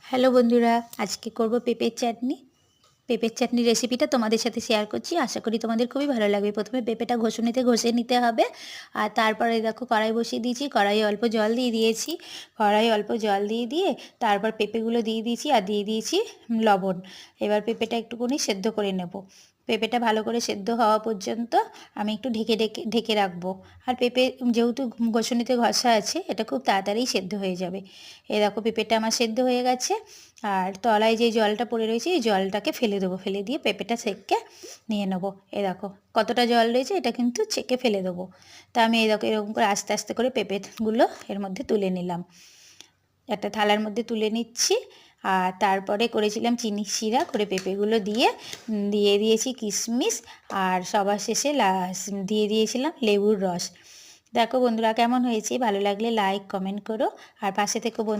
Hello বন্ধুরা, আজকে করব পেঁপের চাটনি। পেঁপের চাটনির রেসিপিটা তোমাদের সাথে শেয়ার করছি। আশা করি তোমাদের খুবই ভালো লাগবে। প্রথমে পেঁপেটা ঘষুনিতে ঘষে নিতে হবে। আর তারপরে দেখো কড়াই বসিয়ে দিয়েছি। কড়াইয়ে অল্প জল দিয়ে দিয়েছি। কড়াইয়ে অল্প জল দিয়ে তারপর পেঁপেগুলো দিয়ে দিয়েছি আর দিয়ে দিয়েছি লবণ। এবার পেঁপেটা একটুখানি সেদ্ধ করে নেব। পেঁপেটা ভালো করে সেদ্ধ হওয়া পর্যন্ত আমি একটু ঢেকে রাখবো। আর পেঁপে যেহেতু ঘষুনিতে ঘষা আছে, এটা খুব তাড়াতাড়ি সেদ্ধ হয়ে যাবে। এই দেখো পেঁপেটা আমার সেদ্ধ হয়ে গেছে। আর তলায় যে জলটা পড়ে রয়েছে এই জলটাকে ফেলে দেবো। ফেলে দিয়ে পেঁপেটা ছেঁকে নিয়ে নেবো। এই দেখো কতটা জল রয়েছে, এটা কিন্তু ছেঁকে ফেলে দেবো। তা আমি এই দেখো এরকম করে আস্তে আস্তে করে পেঁপেগুলো এর মধ্যে তুলে নিলাম। একটা থালার মধ্যে তুলে নিচ্ছি। আর তারপরে করেছিলাম চিনি শিরা করে পেঁপেগুলো দিয়ে দিয়েছি কিশমিশ। আর সবার শেষে দিয়ে দিয়েছিলাম লেবুর রস। দেখো বন্ধুরা কেমন হয়েছে, ভালো লাগলে লাইক কমেন্ট করো আর পাশে থেকে